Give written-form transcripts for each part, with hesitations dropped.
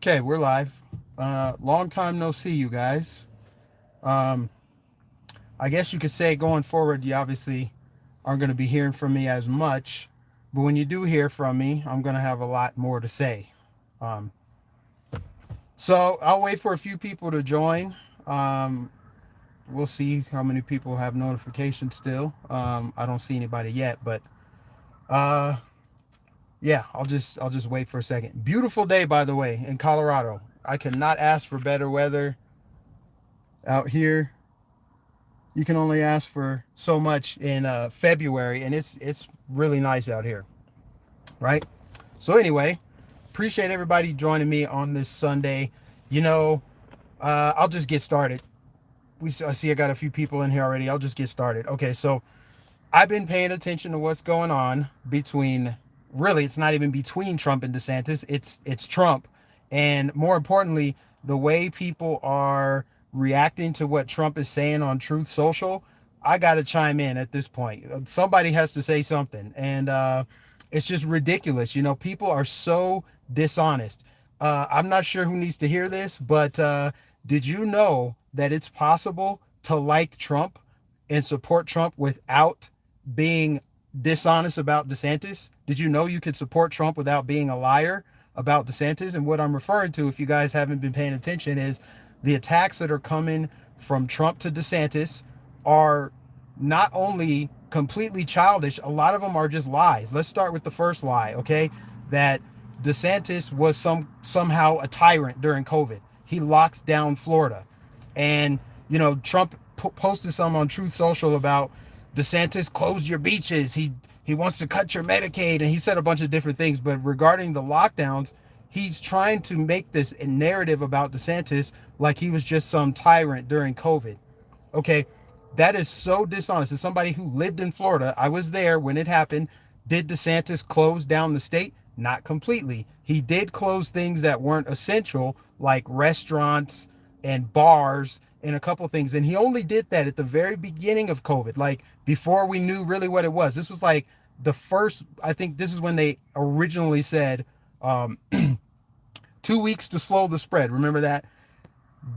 Okay, we're live. Long time no see, you guys. Um, I guess you could say going forward, you obviously aren't going to be hearing from me as much, but when you do hear from me, I'm going to have a lot more to say. Um, so I'll wait for a few people to join. Um, we'll see how many people have notifications still. I don't see anybody yet, but uh, yeah, I'll just wait for a second. Beautiful day, by the way, in Colorado. I cannot ask for better weather out here. You can only ask for so much in February, and it's really nice out here, right? So anyway, appreciate everybody joining me on this Sunday. You know, I'll just get started. I see I got a few people in here already. I'll just get started. Okay, so I've been paying attention to what's going on between. Really, it's not even between Trump and DeSantis. It's Trump, and more importantly, the way people are reacting to what Trump is saying on Truth Social. I got to chime in at this point. Somebody has to say something, and it's just ridiculous. You know, people are so dishonest. I'm not sure who needs to hear this, but did you know that it's possible to like Trump and support Trump without being dishonest about DeSantis? Did you know you could support Trump without being a liar about DeSantis? And what I'm referring to, if you guys haven't been paying attention, is the attacks that are coming from Trump to DeSantis are not only completely childish, a lot of them are just lies. Let's start with the first lie, okay? That DeSantis was somehow a tyrant during COVID. He locked down Florida. And, you know, Trump posted some on Truth Social about DeSantis closed your beaches. He wants to cut your Medicaid, and he said a bunch of different things. But regarding the lockdowns, he's trying to make this a narrative about DeSantis like he was just some tyrant during COVID. Okay, that is so dishonest. As somebody who lived in Florida, I was there when it happened. Did DeSantis close down the state? Not completely. He did close things that weren't essential, like restaurants and bars and a couple things. And he only did that at the very beginning of COVID, like before we knew really what it was. This was like the first, I think this is when they originally said 2 weeks to slow the spread. Remember that?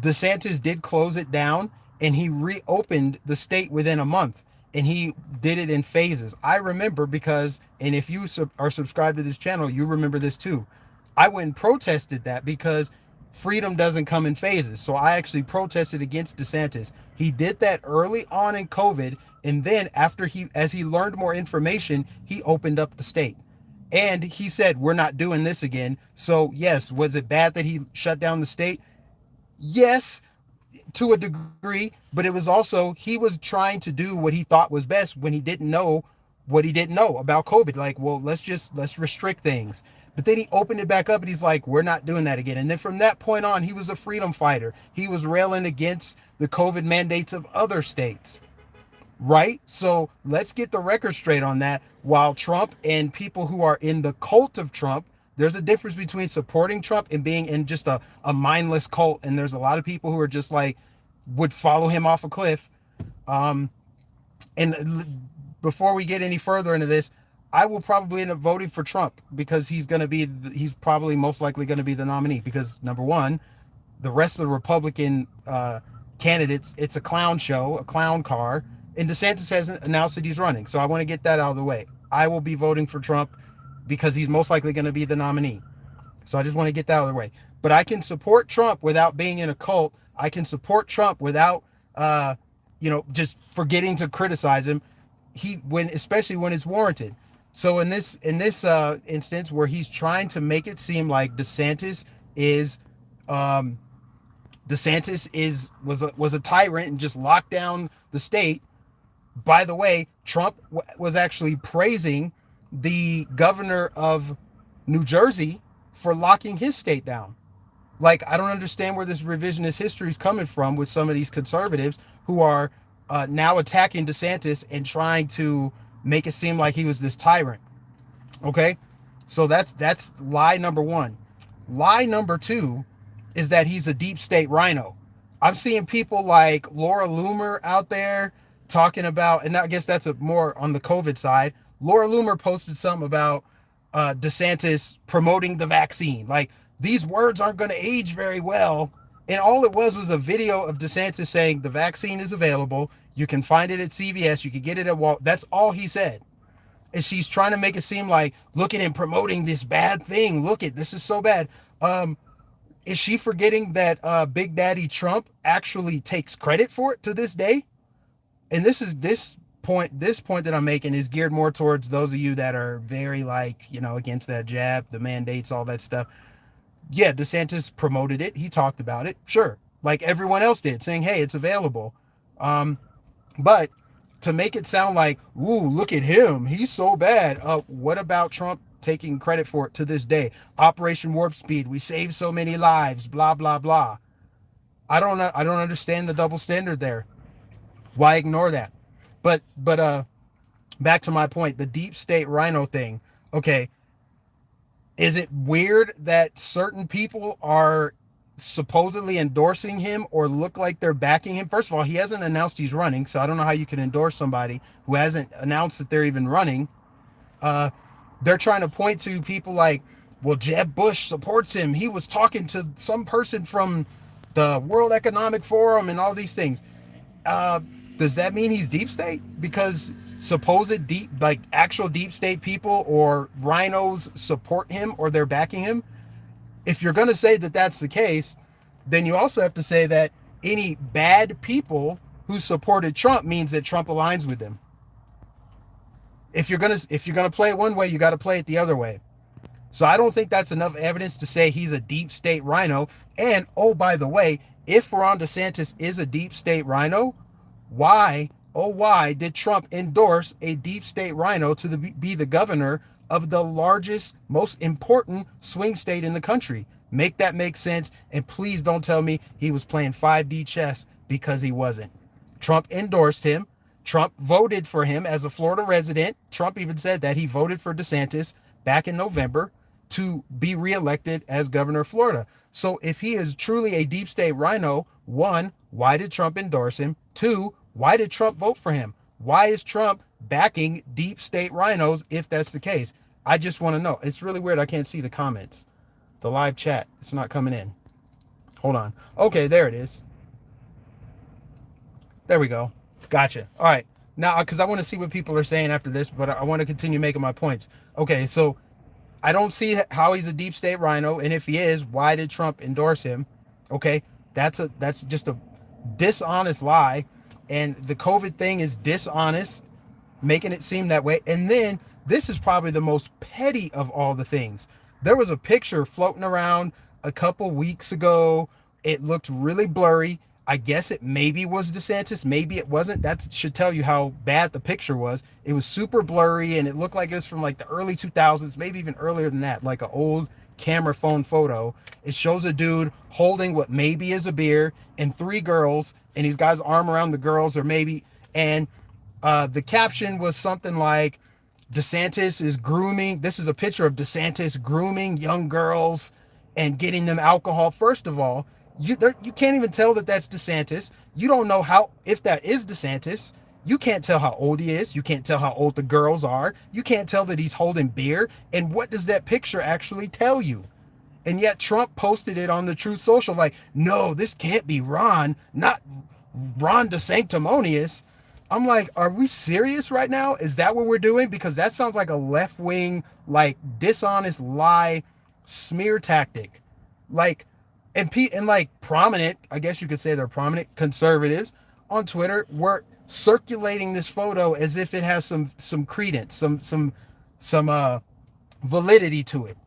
DeSantis did close it down, and he reopened the state within a month, and he did it in phases. I remember because, and if you are subscribed to this channel, you remember this too. I went and protested that because freedom doesn't come in phases. So I actually protested against DeSantis. He did that early on in COVID, and then as he learned more information, he opened up the state. And he said, we're not doing this again. So yes, was it bad that he shut down the state? Yes, to a degree, but it was also, he was trying to do what he thought was best when he didn't know what he didn't know about COVID. Like, well, let's restrict things. But then he opened it back up and he's like, we're not doing that again. And then from that point on, he was a freedom fighter. He was railing against the COVID mandates of other states. Right? So let's get the record straight on that. While Trump and people who are in the cult of Trump, there's a difference between supporting Trump and being in just a mindless cult. And there's a lot of people who are just like, would follow him off a cliff. And before we get any further into this, I will probably end up voting for Trump because he's probably most likely going to be the nominee. Because number one, the rest of the Republican candidates, it's a clown show, a clown car. And DeSantis hasn't announced that he's running. So I want to get that out of the way. I will be voting for Trump because he's most likely going to be the nominee. So I just want to get that out of the way. But I can support Trump without being in a cult. I can support Trump without, just forgetting to criticize him. Especially when it's warranted. So in this instance where he's trying to make it seem like DeSantis was a tyrant and just locked down the state. By the way, Trump was actually praising the governor of New Jersey for locking his state down. Like, I don't understand where this revisionist history is coming from with some of these conservatives who are now attacking DeSantis and trying to make it seem like he was this tyrant. Okay? So that's lie number one. Lie number two is that he's a deep state RINO. I'm seeing people like Laura Loomer out there talking about, and I guess that's more on the COVID side. Laura Loomer posted something about DeSantis promoting the vaccine. Like, these words aren't going to age very well. And all it was a video of DeSantis saying the vaccine is available. You can find it at CVS. You can get it at Walmart. That's all he said. And she's trying to make it seem like, look at him promoting this bad thing. Look at this is so bad. Is she forgetting that Big Daddy Trump actually takes credit for it to this day? And this point that I'm making is geared more towards those of you that are very against that jab, the mandates, all that stuff. Yeah, DeSantis promoted it. He talked about it. Sure. Like everyone else did, saying, hey, it's available. But to make it sound like, ooh, look at him, he's so bad. What about Trump taking credit for it to this day? Operation Warp Speed, we saved so many lives, blah, blah, blah. I don't understand the double standard there. Why ignore that? But back to my point, the deep state RINO thing. Okay, is it weird that certain people are supposedly endorsing him or look like they're backing him? First of all, he hasn't announced he's running, so I don't know how you can endorse somebody who hasn't announced that they're even running. They're trying to point to people like, well, Jeb Bush supports him. He was talking to some person from the World Economic Forum and all these things. Does that mean he's deep state? Because supposed actual deep state people or rhinos support him or they're backing him? If you're going to say that that's the case, then you also have to say that any bad people who supported Trump means that Trump aligns with them. If you're gonna play it one way, you got to play it the other way. So I don't think that's enough evidence to say he's a deep state RINO. And oh, by the way, if Ron DeSantis is a deep state RINO, why did Trump endorse a deep state RINO to be the governor of the largest, most important swing state in the country? Make that make sense. And please don't tell me he was playing 5D chess, because he wasn't. Trump endorsed him. Trump voted for him as a Florida resident. Trump even said that he voted for DeSantis back in November to be reelected as governor of Florida. So if he is truly a deep state RINO, one, why did Trump endorse him? Two, why did Trump vote for him? Why is Trump backing deep state RINOs if that's the case? I just want to know. It's really weird. I can't see the comments. The live chat. It's not coming in. Hold on. Okay, there it is. There we go. Gotcha. All right. Now, because I want to see what people are saying after this, but I want to continue making my points. Okay, so I don't see how he's a deep state RINO, and if he is, why did Trump endorse him? Okay, that's just a dishonest lie, and the COVID thing is dishonest, making it seem that way. And then this is probably the most petty of all the things. There was a picture floating around a couple weeks ago. It looked really blurry. I guess it maybe was DeSantis, maybe it wasn't. That should tell you how bad the picture was. It was super blurry, and it looked like it was from like the early 2000s, maybe even earlier than that, like an old camera phone photo. It shows a dude holding what maybe is a beer and three girls, and he's got his arm around the girls, or maybe, and the caption was something like, DeSantis is grooming. This is a picture of DeSantis grooming young girls and getting them alcohol. First of all, you can't even tell that that's DeSantis. You don't know if that is DeSantis. You can't tell how old he is. You can't tell how old the girls are. You can't tell that he's holding beer. And what does that picture actually tell you? And yet Trump posted it on the Truth Social like, no, this can't be Ron, not Ron DeSanctimonious. I'm like, are we serious right now? Is that what we're doing? Because that sounds like a left-wing, like dishonest lie smear tactic. Like, and like prominent, I guess you could say they're prominent conservatives on Twitter were circulating this photo as if it has some credence, some validity to it.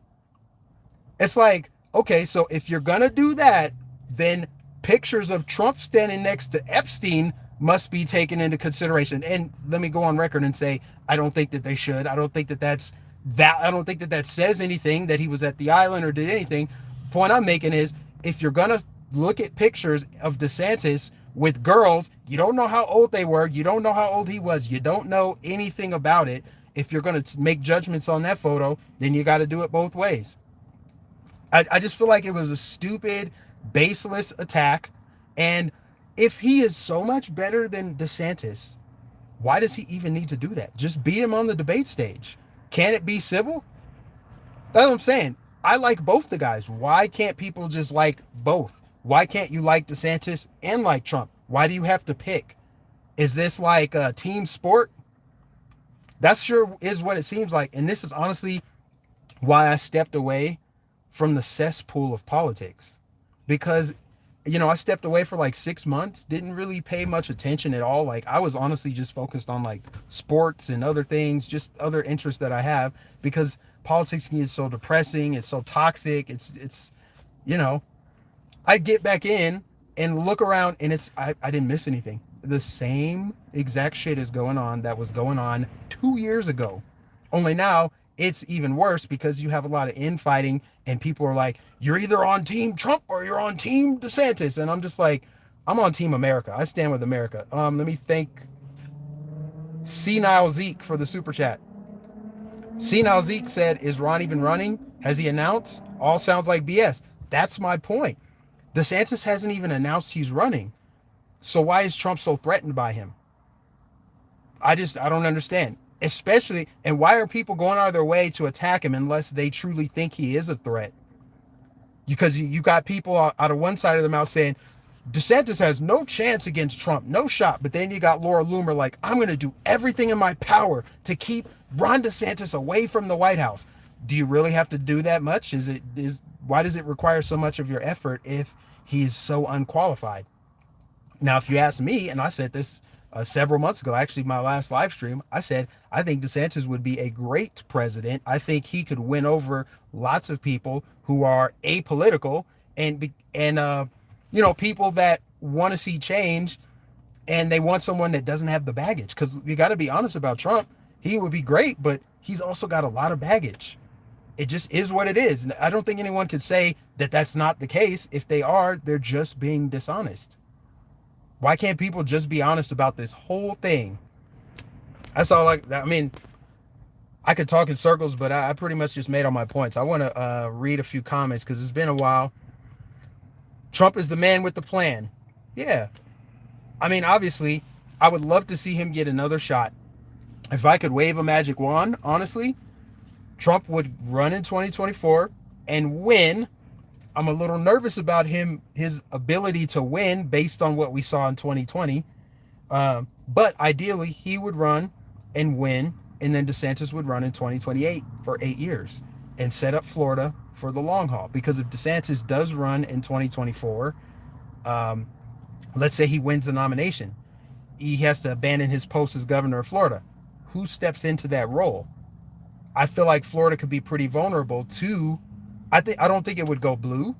It's like, okay, so if you're gonna do that, then pictures of Trump standing next to Epstein must be taken into consideration. And let me go on record and say, I don't think that they should. I don't think that I don't think that says anything that he was at the island or did anything. Point I'm making is, if you're gonna look at pictures of DeSantis with girls, you don't know how old they were, you don't know how old he was, you don't know anything about it. If you're gonna make judgments on that photo, then you got to do it both ways. I just feel like it was a stupid, baseless attack. And if he is so much better than DeSantis, why does he even need to do that? Just beat him on the debate stage. Can it be civil? That's what I'm saying. I like both the guys. Why can't people just like both? Why can't you like DeSantis and like Trump? Why do you have to pick? Is this like a team sport? That sure is what it seems like. And this is honestly why I stepped away from the cesspool of politics. Because, I stepped away for like 6 months, didn't really pay much attention at all. Like, I was honestly just focused on like sports and other things, just other interests that I have, because politics is so depressing. It's so toxic. You know, I get back in and look around and I didn't miss anything. The same exact shit is going on that was going on 2 years ago. Only now it's even worse because you have a lot of infighting and people are like, you're either on team Trump or you're on team DeSantis. And I'm just like, I'm on team America. I stand with America. Let me thank Senile Zeke for the super chat. Senile Zeke said, is Ron even running? Has he announced? All sounds like BS. That's my point. DeSantis hasn't even announced he's running. So why is Trump so threatened by him? I don't understand. Especially, and why are people going out of their way to attack him unless they truly think he is a threat? Because you got people out of one side of the mouth saying, DeSantis has no chance against Trump, no shot. But then you got Laura Loomer like, I'm going to do everything in my power to keep Ron DeSantis away from the White House. Do you really have to do that much? Why does it require so much of your effort if he's so unqualified? Now, if you ask me, and I said this several months ago, actually my last live stream, I said, I think DeSantis would be a great president. I think he could win over lots of people who are apolitical and people that want to see change and they want someone that doesn't have the baggage. Because you got to be honest about Trump. He would be great, but he's also got a lot of baggage. It just is what it is. And I don't think anyone could say that that's not the case. If they are, they're just being dishonest. Why can't people just be honest about this whole thing? That's all I could talk in circles, but I pretty much just made all my points. I want to read a few comments because it's been a while. Trump is the man with the plan. Yeah. Obviously, I would love to see him get another shot. If I could wave a magic wand, honestly, Trump would run in 2024 and win. I'm a little nervous about his ability to win based on what we saw in 2020. But ideally, he would run and win, and then DeSantis would run in 2028 for 8 years and set up Florida for the long haul. Because if DeSantis does run in 2024, let's say he wins the nomination, he has to abandon his post as governor of Florida. Who steps into that role? I feel like Florida could be pretty vulnerable to... I don't think it would go blue,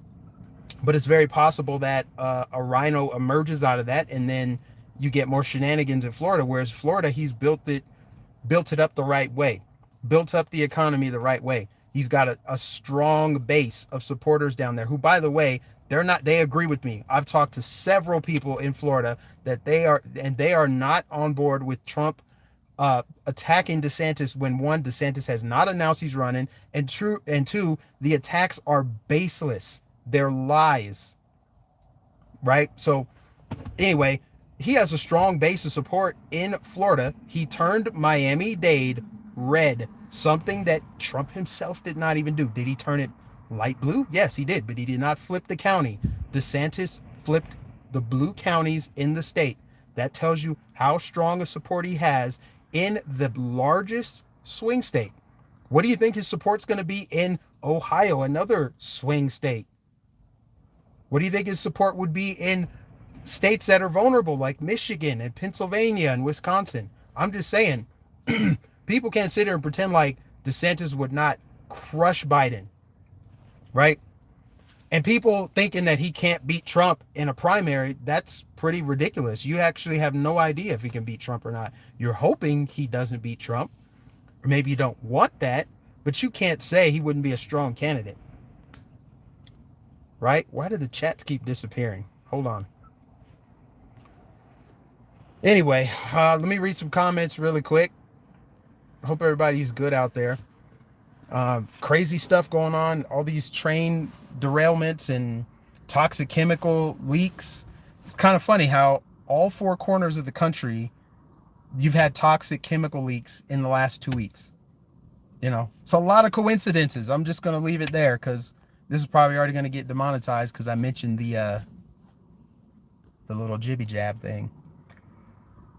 but it's very possible that a RINO emerges out of that, and then you get more shenanigans in Florida. Whereas Florida, he's built it up the right way, built up the economy the right way. He's got a strong base of supporters down there who, by the way, they agree with me. I've talked to several people in Florida that they are not on board with Trump attacking DeSantis when, one, DeSantis has not announced he's running, and two, the attacks are baseless. They're lies. Right? So anyway, he has a strong base of support in Florida. He turned Miami-Dade red, something that Trump himself did not even do. Did he turn it light blue? Yes, he did, but he did not flip the county. DeSantis flipped the blue counties in the state. That tells you how strong a support he has in the largest swing state. What do you think his support's going to be in Ohio, another swing state? What do you think his support would be in states that are vulnerable like Michigan and Pennsylvania and Wisconsin? I'm just saying, people can't sit here and pretend like DeSantis would not crush Biden, right? And people thinking that he can't beat Trump in a primary, that's pretty ridiculous. You actually have no idea if he can beat Trump or not. You're hoping he doesn't beat Trump, or maybe you don't want that, but you can't say he wouldn't be a strong candidate. Right? Why do the chats keep disappearing? Hold on. Anyway, let me read some comments really quick. I hope everybody's good out there. Crazy stuff going on. All these train derailments and toxic chemical leaks. It's kind of funny how all four corners of the country, you've had toxic chemical leaks in the last 2 weeks. You know, it's a lot of coincidences. I'm just going to leave it there because this is probably already going to get demonetized because I mentioned the little jibby jab thing.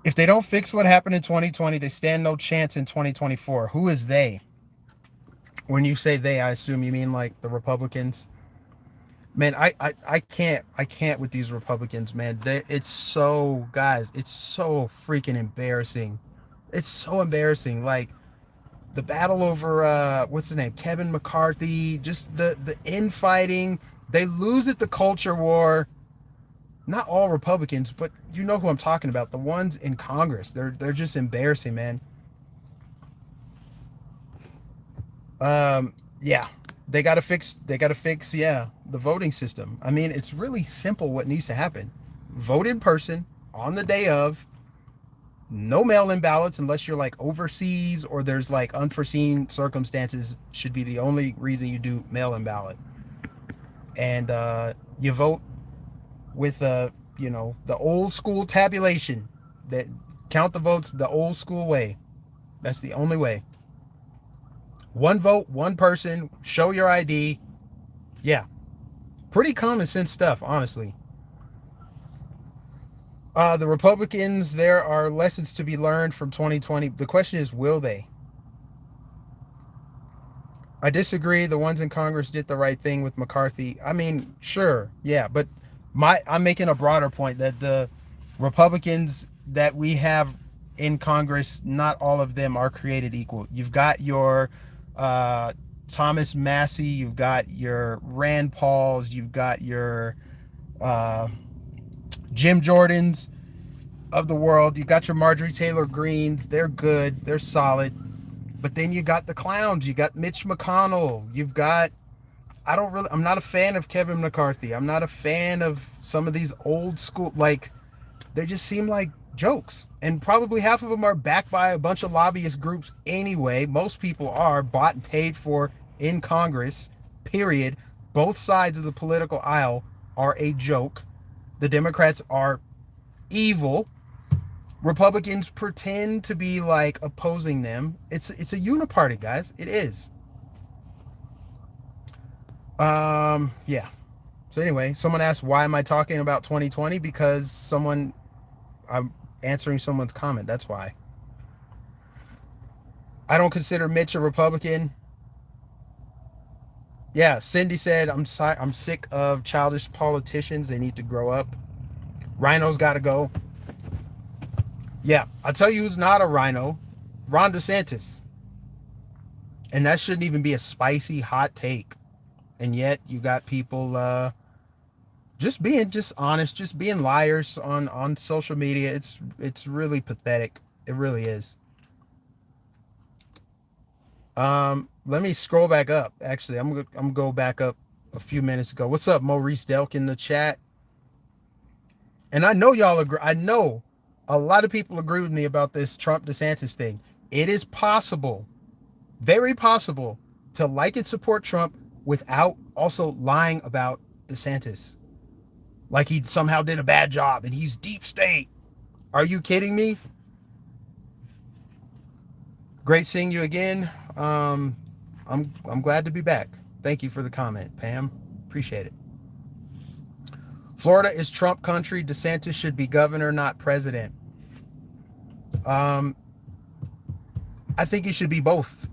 If they don't fix what happened in 2020, they stand no chance in 2024. Who is they? When you say they, I assume you mean like the Republicans. Man, I can't with these Republicans, man. It's so, guys, it's so freaking embarrassing. It's so embarrassing. Like the battle over what's his name, Kevin McCarthy, just the infighting. They lose at the culture war. Not all Republicans, but you know who I'm talking about. The ones in Congress. They're just embarrassing, man. Yeah. They gotta fix, yeah, the voting system. I mean, it's really simple what needs to happen. Vote in person on the day of, no mail-in ballots unless you're like overseas or there's like unforeseen circumstances, should be the only reason you do mail-in ballot. And you vote with you know, the old school tabulation, that count the votes the old school way. That's the only way. One vote, one person, show your ID. Yeah, pretty common sense stuff, honestly. The Republicans, there are lessons to be learned from 2020. The question is, will they? I disagree. The ones in Congress did the right thing with McCarthy. I mean, sure, yeah, but I'm making a broader point that the Republicans that we have in Congress, not all of them are created equal. You've got your Thomas Massey, you've got your Rand Pauls, you've got your Jim Jordans of the world, you got your Marjorie Taylor Greens. They're good, they're solid. But then you got the clowns. You got Mitch McConnell. You've got, I'm not a fan of Kevin McCarthy. I'm not a fan of some of these old school, like, they just seem like jokes. And probably half of them are backed by a bunch of lobbyist groups anyway. Most people are bought and paid for in Congress, period. Both sides of the political aisle are a joke. The Democrats are evil. Republicans pretend to be like opposing them. It's a uniparty, guys. It is. Yeah. So anyway, someone asked, why am I talking about 2020? Because I'm answering someone's comment. That's why. I don't consider Mitch a Republican. Yeah, Cindy said, I'm sick of childish politicians. They need to grow up. RINO's got to go. Yeah, I'll tell you who's not a RINO. Ron DeSantis. And that shouldn't even be a spicy, hot take. And yet you got people just being honest, just being liars on social media. It's really pathetic. It really is. Let me scroll back up. Actually, I'm gonna go back up a few minutes ago. What's up, Maurice Delk in the chat? And I know y'all agree. I know a lot of people agree with me about this Trump DeSantis thing. It is possible, very possible, to like and support Trump without also lying about DeSantis. Like he somehow did a bad job and he's deep state. Are you kidding me? Great seeing you again. I'm glad to be back. Thank you for the comment, Pam. Appreciate it. Florida is Trump country. DeSantis should be governor, not president. I think he should be both.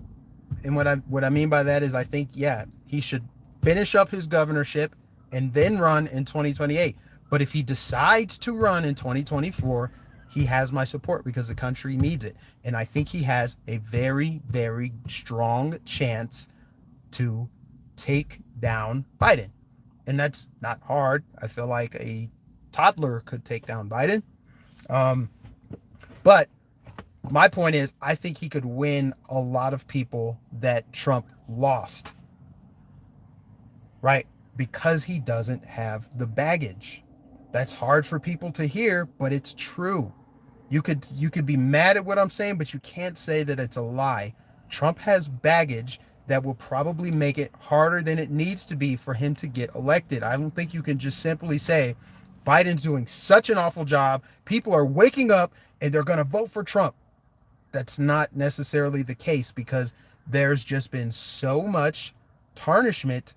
And what I mean by that is I think, yeah, he should finish up his governorship and then run in 2028. But if he decides to run in 2024, he has my support because the country needs it. And I think he has a very, very strong chance to take down Biden. And that's not hard. I feel like a toddler could take down Biden. But my point is, I think he could win a lot of people that Trump lost. Right? Because he doesn't have the baggage. That's hard for people to hear, but it's true. You could be mad at what I'm saying, but you can't say that it's a lie. Trump has baggage that will probably make it harder than it needs to be for him to get elected. I don't think you can just simply say Biden's doing such an awful job. People are waking up and they're going to vote for Trump. That's not necessarily the case because there's just been so much tarnishment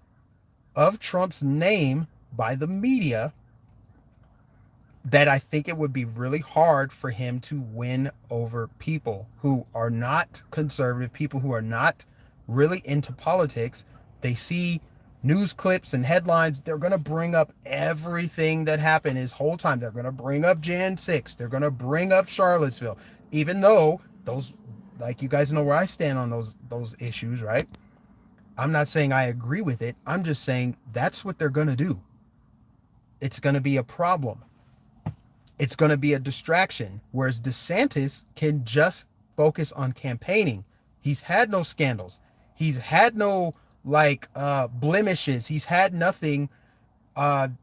of Trump's name by the media that I think it would be really hard for him to win over people who are not conservative, people who are not really into politics. They see news clips and headlines. They're going to bring up everything that happened his whole time. They're going to bring up Jan 6. They're going to bring up Charlottesville, even though those, like, you guys know where I stand on those issues, right? I'm not saying I agree with it. I'm just saying that's what they're going to do. It's going to be a problem. It's going to be a distraction, whereas DeSantis can just focus on campaigning. He's had no scandals. He's had no blemishes. He's had nothing.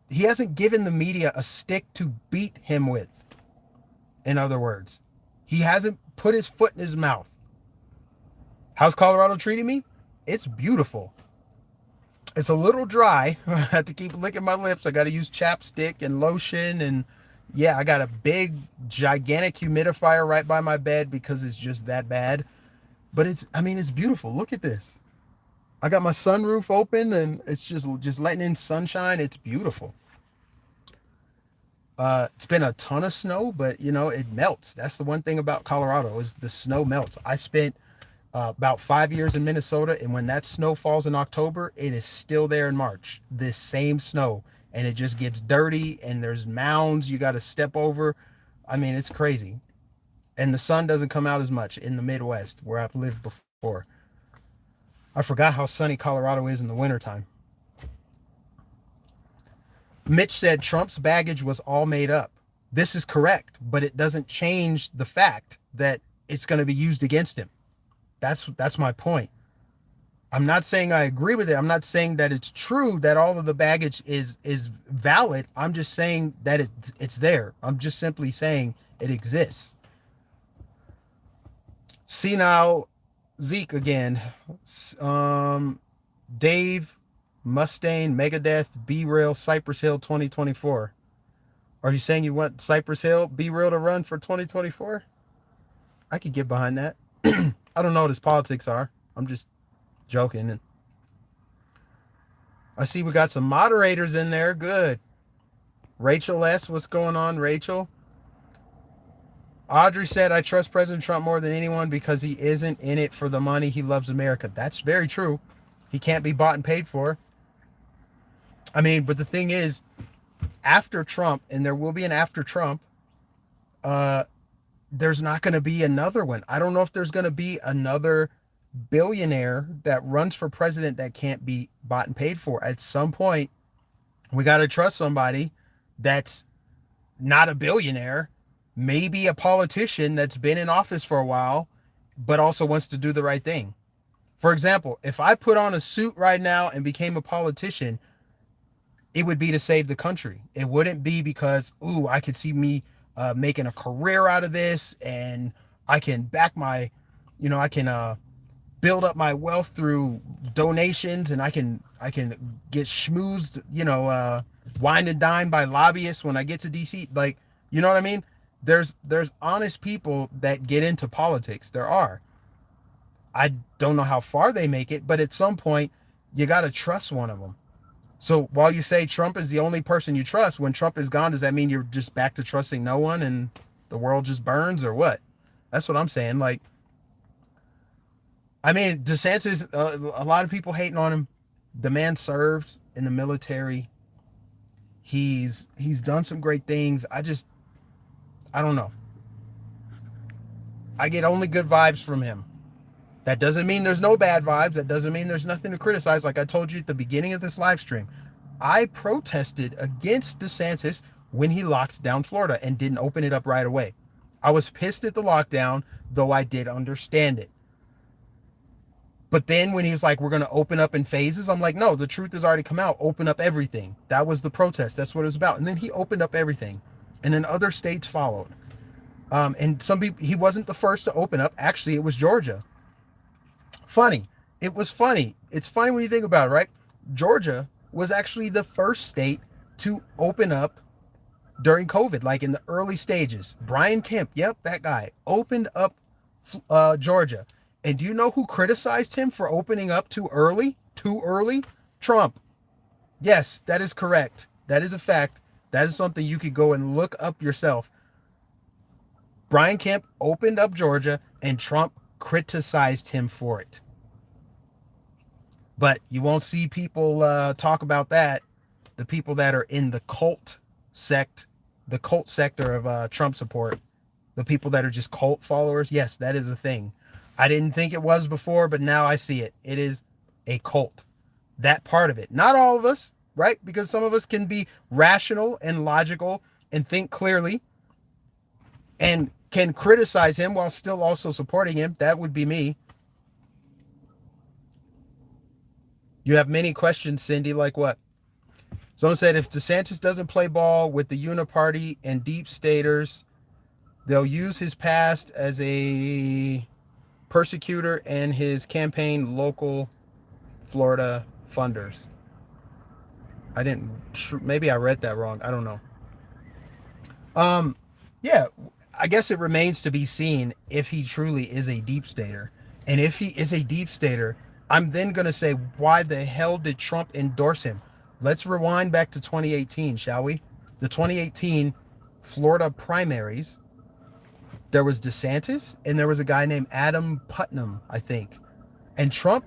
He hasn't given the media a stick to beat him with. In other words, he hasn't put his foot in his mouth. How's Colorado treating me? It's beautiful. It's a little dry. I have to keep licking my lips. I got to use chapstick and lotion, and yeah, I got a big, gigantic humidifier right by my bed because it's just that bad. But it's beautiful. Look at this. I got my sunroof open and it's just letting in sunshine. It's beautiful. It's been a ton of snow, but it melts. That's the one thing about Colorado is the snow melts. I spent about 5 years in Minnesota, and when that snow falls in October, it is still there in March. This same snow, and it just gets dirty, and there's mounds you got to step over. It's crazy. And the sun doesn't come out as much in the Midwest where I've lived before. I forgot how sunny Colorado is in the wintertime. Mitch said Trump's baggage was all made up. This is correct, but it doesn't change the fact that it's going to be used against him. That's my point. I'm not saying I agree with it. I'm not saying that it's true that all of the baggage is valid. I'm just saying that it's there. I'm just simply saying it exists. See now, Zeke again. Dave, Mustaine, Megadeth, B-Real, Cypress Hill 2024. Are you saying you want Cypress Hill, B-Real to run for 2024? I could get behind that. I don't know what his politics are. I'm just joking. And I see we got some moderators in there. Good. Rachel S. What's going on, Rachel? Audrey said, I trust President Trump more than anyone because he isn't in it for the money. He loves America. That's very true. He can't be bought and paid for. But the thing is, after Trump, and there will be an after Trump, there's not going to be another one. I don't know if there's going to be another billionaire that runs for president that can't be bought and paid for. At some point, we got to trust somebody that's not a billionaire, maybe a politician that's been in office for a while, but also wants to do the right thing. For example, if I put on a suit right now and became a politician, it would be to save the country. It wouldn't be because, I could see me making a career out of this, and I can back my, I can build up my wealth through donations, and I can get schmoozed, wine and dine by lobbyists when I get to DC. Like, you know what I mean? There's honest people that get into politics. There are. I don't know how far they make it, but at some point you got to trust one of them. So while you say Trump is the only person you trust, when Trump is gone, does that mean you're just back to trusting no one and the world just burns, or what? That's what I'm saying. Like, DeSantis, a lot of people hating on him. The man served in the military. He's done some great things. I don't know. I get only good vibes from him. That doesn't mean there's no bad vibes. That doesn't mean there's nothing to criticize. Like I told you at the beginning of this live stream, I protested against DeSantis when he locked down Florida and didn't open it up right away. I was pissed at the lockdown, though I did understand it. But then when he was like, we're going to open up in phases, I'm like, no, the truth has already come out. Open up everything. That was the protest. That's what it was about. And then he opened up everything. And then other states followed. And some people, he wasn't the first to open up. Actually, it was Georgia. Funny. It was funny. It's funny when you think about it, right? Georgia was actually the first state to open up during COVID, like in the early stages. Brian Kemp, yep, that guy, opened up Georgia. And do you know who criticized him for opening up too early? Too early? Trump. Yes, that is correct. That is a fact. That is something you could go and look up yourself. Brian Kemp opened up Georgia and Trump criticized him for it. But you won't see people talk about that. The people that are in the cult sector of Trump support, the people that are just cult followers, yes, that is a thing. I didn't think it was before, but now I see it. It is a cult. That part of it. Not all of us, right? Because some of us can be rational and logical and think clearly and can criticize him while still also supporting him. That would be me. You have many questions, Cindy, like what? Someone said if DeSantis doesn't play ball with the uniparty and deep staters, they'll use his past as a persecutor and his campaign local Florida funders. Maybe I read that wrong. I don't know. Yeah, I guess it remains to be seen if he truly is a deep stater. And if he is a deep stater, I'm then going to say, why the hell did Trump endorse him? Let's rewind back to 2018, shall we? The 2018 Florida primaries, there was DeSantis and there was a guy named Adam Putnam, I think. And Trump,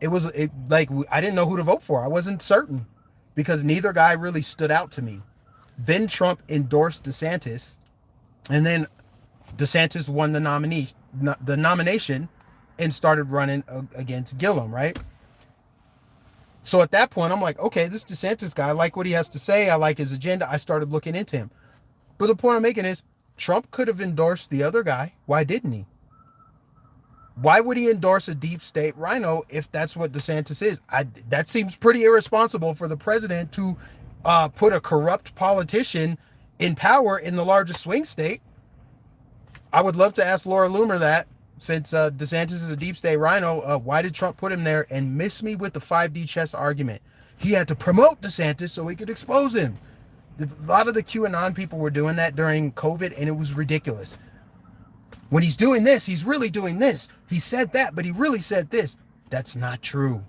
I didn't know who to vote for. I wasn't certain because neither guy really stood out to me. Then Trump endorsed DeSantis, and then DeSantis won the nomination and started running against Gillum, right? So at that point, I'm like, okay, this DeSantis guy, I like what he has to say. I like his agenda. I started looking into him. But the point I'm making is Trump could have endorsed the other guy. Why didn't he? Why would he endorse a deep state RINO if that's what DeSantis is? That seems pretty irresponsible for the president to put a corrupt politician in power in the largest swing state. I would love to ask Laura Loomer that, since DeSantis is a deep state RINO, why did Trump put him there and miss me with the 5D chess argument? He had to promote DeSantis so he could expose him. A lot of the QAnon people were doing that during COVID, and it was ridiculous. When he's doing this, he's really doing this. He said that, but he really said this. That's not true.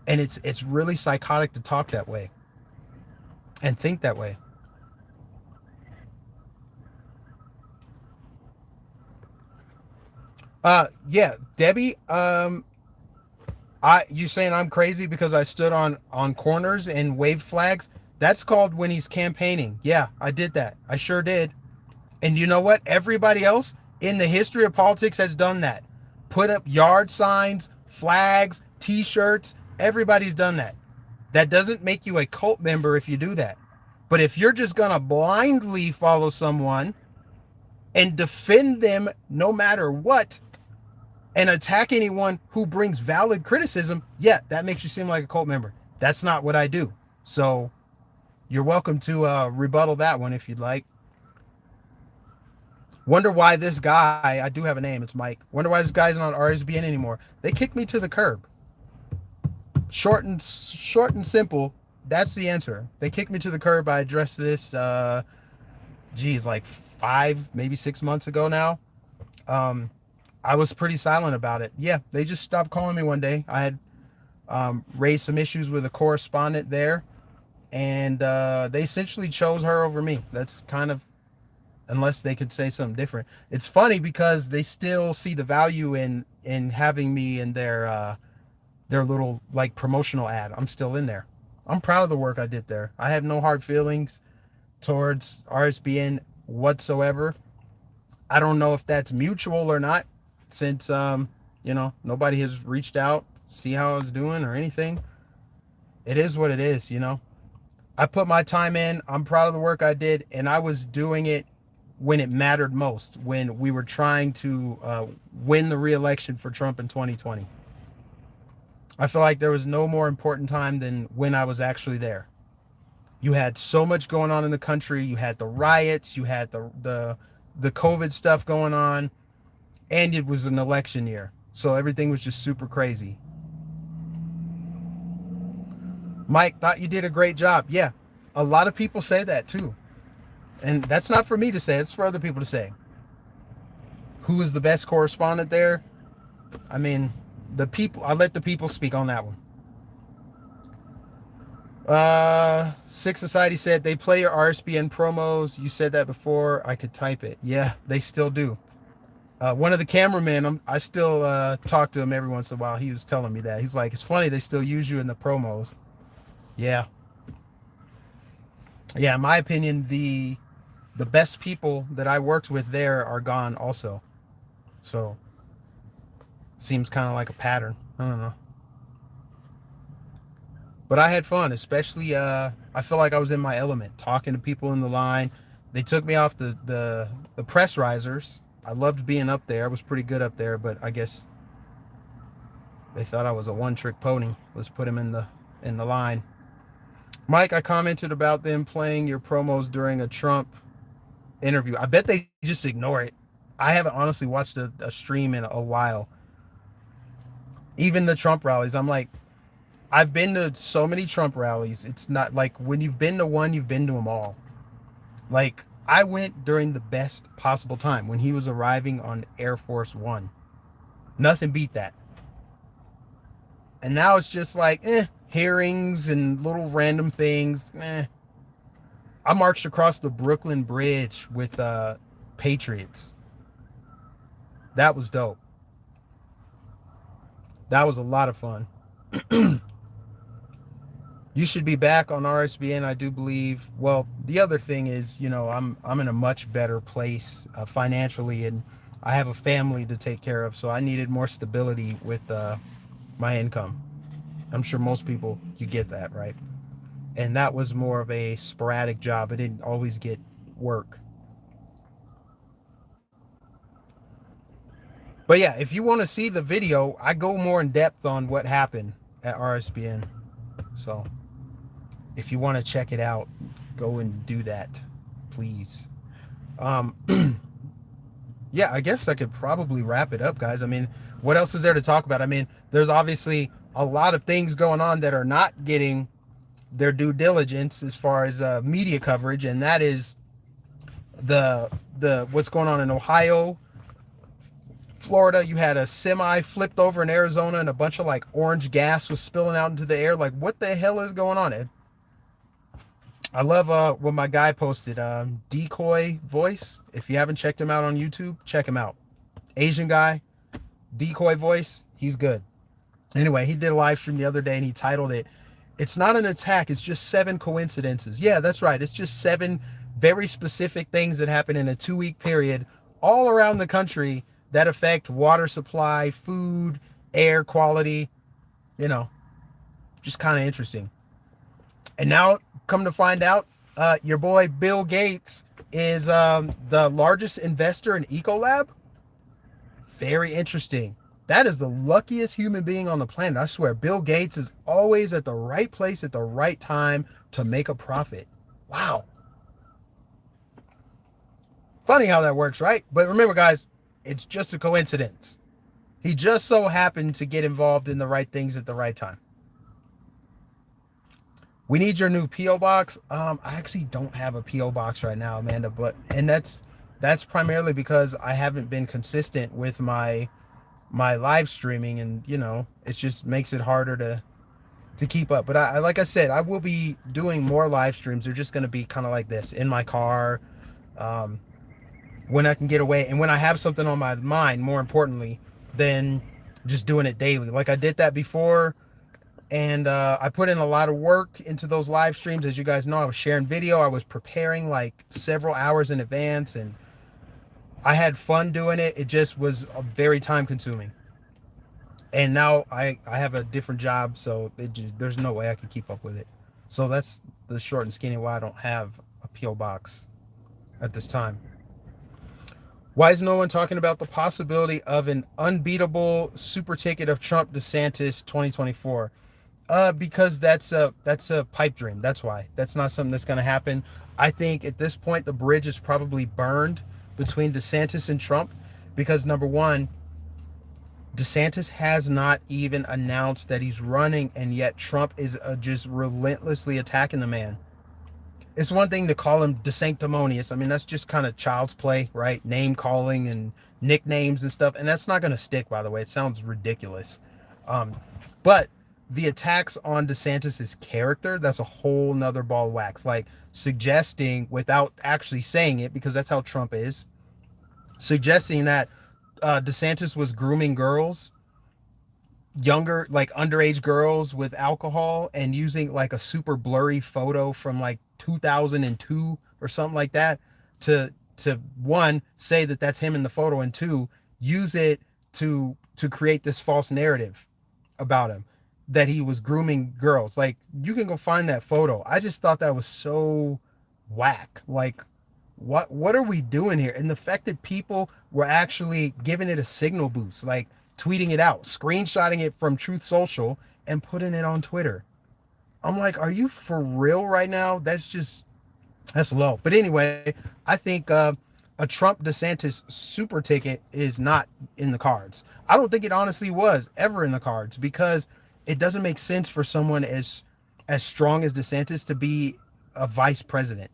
And it's really psychotic to talk that way and think that way. Yeah, Debbie, you saying I'm crazy because I stood on corners and waved flags? That's called when he's campaigning. Yeah, I did that. I sure did. And you know what? Everybody else in the history of politics has done that. Put up yard signs, flags, t-shirts. Everybody's done that. That doesn't make you a cult member if you do that. But if you're just going to blindly follow someone and defend them no matter what, and attack anyone who brings valid criticism, yeah, that makes you seem like a cult member. That's not what I do. So you're welcome to rebuttal that one if you'd like. Wonder why this guy, I do have a name, it's Mike. Wonder why this guy's not on RSBN anymore. They kicked me to the curb. Short and simple, that's the answer. They kicked me to the curb. I addressed this, like 5, maybe 6 months ago now. I was pretty silent about it. Yeah, they just stopped calling me one day. I had raised some issues with a correspondent there, and they essentially chose her over me. That's kind of, unless they could say something different. It's funny because they still see the value in having me in their little like promotional ad. I'm still in there. I'm proud of the work I did there. I have no hard feelings towards RSBN whatsoever. I don't know if that's mutual or not, since nobody has reached out, see how I was doing or anything. It is what it is, I put my time in. I'm proud of the work I did, and I was doing it when it mattered most, when we were trying to win the re-election for Trump in 2020. I feel like there was no more important time than when I was actually there. You had so much going on in the country. You had the riots, you had the COVID stuff going on, and it was an election year. So everything was just super crazy. Mike, thought you did a great job. Yeah, a lot of people say that too. And that's not for me to say, it's for other people to say. who is the best correspondent there? I mean, the people, I let the people speak on that one. Six Society said they play your RSBN promos. You said that before. I could type it. Yeah, they still do. One of the cameramen, I still talk to him every once in a while. He was telling me that. He's like, it's funny they still use you in the promos. Yeah. Yeah, in my opinion, the best people that I worked with there are gone also. So, seems kind of like a pattern. I don't know. But I had fun, especially I feel like I was in my element, talking to people in the line. They took me off the press risers. I loved being up there. I was pretty good up there, but I guess they thought I was a one-trick pony. Let's put him in the line. Mike, I commented about them playing your promos during a Trump interview. I bet they just ignore it. I haven't honestly watched a stream in a while. Even the Trump rallies, I'm like, I've been to so many Trump rallies. It's not like when you've been to one, you've been to them all. Like, I went during the best possible time when he was arriving on Air Force One. Nothing beat that. And now it's just like, hearings and little random things. I marched across the Brooklyn Bridge with Patriots. That was dope. That was a lot of fun. You should be back on RSBN, I do believe. Well, the other thing is, I'm in a much better place financially, and I have a family to take care of, so I needed more stability with my income. I'm sure most people, you get that, right? And that was more of a sporadic job. I didn't always get work. But yeah, if you want to see the video, I go more in depth on what happened at RSBN. So if you want to check it out, go and do that, please. Yeah, I guess I could probably wrap it up, guys. I mean, what else is there to talk about? I mean, there's obviously a lot of things going on that are not getting their due diligence as far as media coverage, and that is the what's going on in Ohio, Florida. You had a semi flipped over in Arizona, and a bunch of like orange gas was spilling out into the air. Like, what the hell is going on, Ed? I love what my guy posted, Decoy Voice. If you haven't checked him out on YouTube, check him out. Asian guy, Decoy Voice, he's good. Anyway, he did a live stream the other day and he titled it, "It's not an attack, it's just 7 coincidences." Yeah, that's right. It's just 7 very specific things that happen in a 2-week period all around the country that affect water supply, food, air quality, just kind of interesting. And now, come to find out, your boy Bill Gates is the largest investor in Ecolab. Very interesting. That is the luckiest human being on the planet. I swear, Bill Gates is always at the right place at the right time to make a profit. Wow. Funny how that works, right? But remember, guys, it's just a coincidence. He just so happened to get involved in the right things at the right time. We need your new P.O. box. I actually don't have a P.O. box right now, Amanda, and that's primarily because I haven't been consistent with my live streaming, and it just makes it harder to keep up. But I like I said, I will be doing more live streams. They're just going to be kind of like this, in my car, when I can get away, and when I have something on my mind, more importantly, than just doing it daily. Like I did that before. And I put in a lot of work into those live streams. As you guys know, I was sharing video. I was preparing like several hours in advance, and I had fun doing it. It just was very time consuming. And now I have a different job, so there's no way I can keep up with it. So that's the short and skinny why I don't have a P.O. box at this time. Why is no one talking about the possibility of an unbeatable super ticket of Trump DeSantis 2024? Because that's a pipe dream. That's why. That's not something that's going to happen. I think at this point the bridge is probably burned between DeSantis and Trump, because number one, DeSantis has not even announced that he's running, and yet Trump is just relentlessly attacking the man. it's one thing to call him DeSanctimonious. I mean, that's just kind of child's play, right? Name calling and nicknames and stuff. And that's not going to stick, by the way. It sounds ridiculous. Um, but the attacks on DeSantis's character, that's a whole nother ball of wax. Like suggesting, without actually saying it, because that's how Trump is, suggesting that DeSantis was grooming girls, younger, like underage girls, with alcohol, and using like a super blurry photo from like 2002 or something like that to one, say that that's him in the photo, and two, use it to create this false narrative about him, that he was grooming girls. Like, you can go find that photo. I just thought that was so whack. Like, what are we doing here? And the fact that people were actually giving it a signal boost, like tweeting it out, screenshotting it from Truth Social and putting it on Twitter. I'm like, are you for real right now? That's low. But anyway, I think a Trump DeSantis super ticket is not in the cards. I don't think it honestly was ever in the cards, because it doesn't make sense for someone as strong as DeSantis to be a vice president.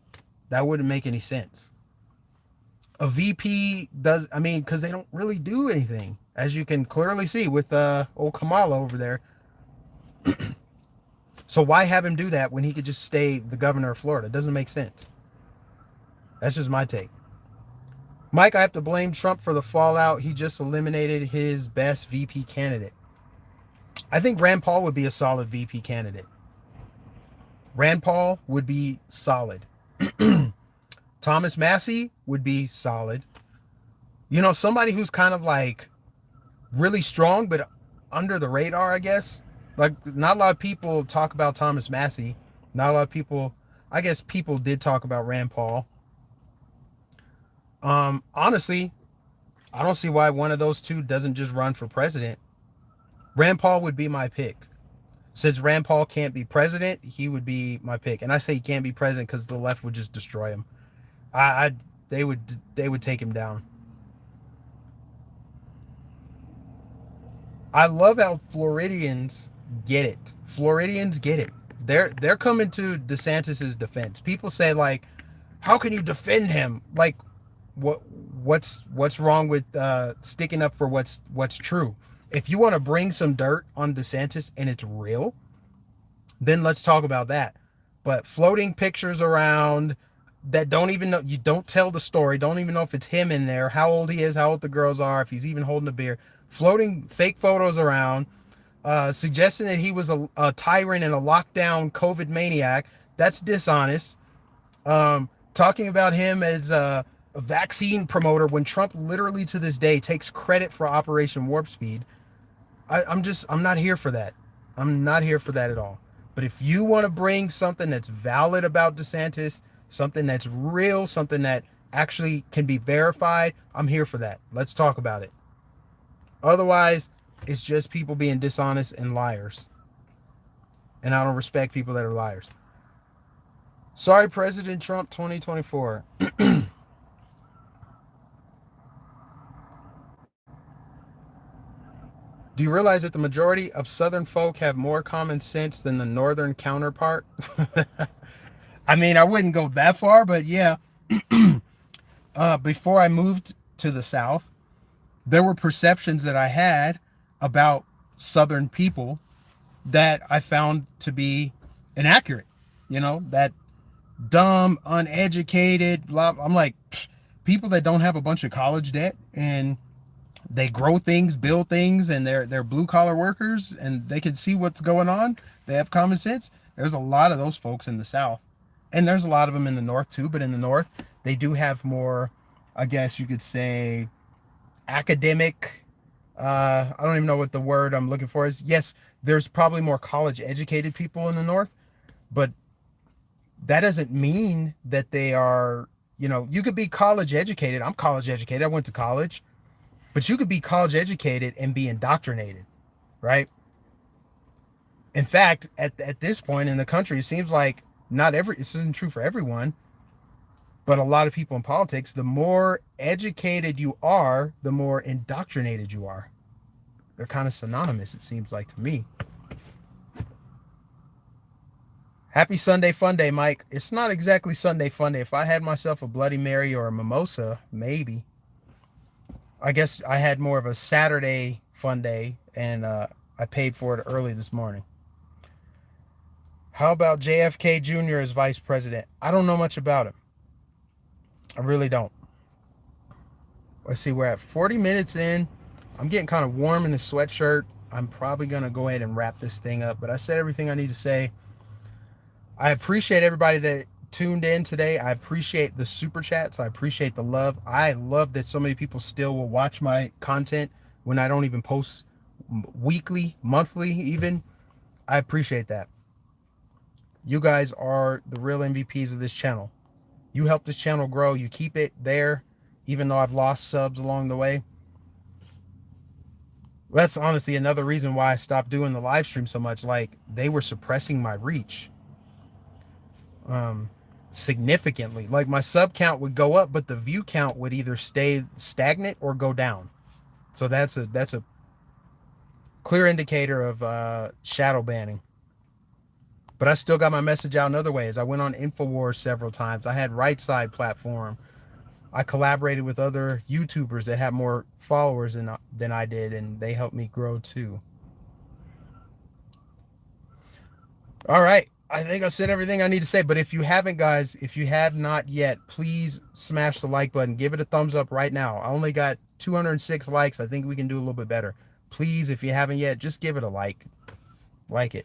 That wouldn't make any sense. A VP does, I mean, because they don't really do anything, as you can clearly see with old Kamala over there. So why have him do that when he could just stay the governor of Florida? It doesn't make sense. That's just my take. Mike, I have to blame Trump for the fallout. He just eliminated his best VP candidate. I think Rand Paul would be a solid VP candidate. Rand Paul would be solid. Thomas Massie would be solid. You know, somebody who's kind of like really strong, but under the radar, I guess. Like, not a lot of people talk about Thomas Massie. Not a lot of people, I guess people did talk about Rand Paul. Honestly, I don't see why one of those two doesn't just run for president. Rand Paul would be my pick. Since Rand Paul can't be president, he would be my pick. And I say he can't be president because the left would just destroy him. They would take him down. I love how Floridians get it. Floridians get it. They're coming to DeSantis's defense. People say, like, how can you defend him? Like, what's wrong with sticking up for what's true? If you want to bring some dirt on DeSantis and it's real, then let's talk about that. But floating pictures around that don't even know, you don't tell the story, don't even know if it's him in there, how old he is, how old the girls are, if he's even holding a beer, floating fake photos around, suggesting that he was a tyrant and a lockdown COVID maniac. That's dishonest. Talking about him as a vaccine promoter when Trump literally to this day takes credit for Operation Warp Speed. I'm not here for that. I'm not here for that at all. But if you want to bring something that's valid about DeSantis, something that's real, something that actually can be verified, I'm here for that. Let's talk about it. Otherwise, it's just people being dishonest and liars. And I don't respect people that are liars. Sorry, President Trump 2024. Do you realize that the majority of Southern folk have more common sense than the Northern counterpart? I mean, I wouldn't go that far, but yeah. Before I moved to the South, there were perceptions that I had about Southern people that I found to be inaccurate. You know, that dumb, uneducated, blah. I'm like, people that don't have a bunch of college debt and they grow things, build things, and they're blue collar workers, and they can see what's going on. They have common sense. There's a lot of those folks in the South, and there's a lot of them in the North too. But in the North, they do have more, I guess you could say, academic. I don't even know what the word I'm looking for is. Yes, there's probably more college educated people in the North, but that doesn't mean that they are, you know, you could be college educated. I'm college educated. I went to college. But you could be college educated and be indoctrinated, right? In fact, at this point in the country, it seems like this isn't true for everyone, but a lot of people in politics, the more educated you are, the more indoctrinated you are. They're kind of synonymous, it seems like to me. Happy Sunday fun day, Mike. It's not exactly Sunday fun day. If I had myself a Bloody Mary or a mimosa, maybe. I guess I had more of a Saturday fun day, and I paid for it early this morning. How about JFK Jr. as vice president? I don't know much about him. I really don't. Let's see, we're at 40 minutes in. I'm getting kind of warm in the sweatshirt. I'm probably going to go ahead and wrap this thing up, but I said everything I need to say. I appreciate everybody that tuned in today. I appreciate the super chats. I appreciate the love. I love that so many people still will watch my content when I don't even post weekly, monthly even. I appreciate that. You guys are the real MVPs of this channel. You help this channel grow. You keep it there, even though I've lost subs along the way. That's honestly another reason why I stopped doing the live stream so much. Like, they were suppressing my reach significantly. Like, my sub count would go up, but the view count would either stay stagnant or go down. So that's a clear indicator of shadow banning. But I still got my message out in other ways. I went on InfoWars several times. I had Right Side platform. I collaborated with other YouTubers that have more followers than I did, and they helped me grow too. All right. I think I said everything I need to say, but if you haven't, guys, if you have not yet, please smash the like button. Give it a thumbs up right now. I only got 206 likes. I think we can do a little bit better. Please, if you haven't yet, just give it a like. Like it.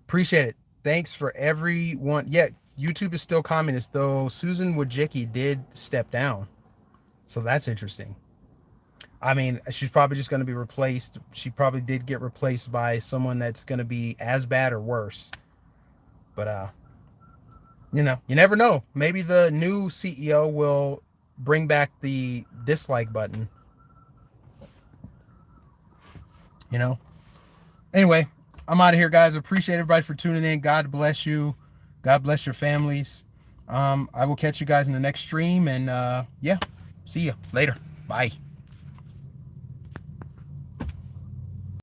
Appreciate it. Thanks for everyone. Yeah, YouTube is still communist, though Susan Wojcicki did step down. So that's interesting. I mean, she's probably just going to be replaced. She probably did get replaced by someone that's going to be as bad or worse. But, you know, you never know. Maybe the new CEO will bring back the dislike button. You know? Anyway, I'm out of here, guys. Appreciate everybody for tuning in. God bless you. God bless your families. I will catch you guys in the next stream. And, yeah, see you later. Bye.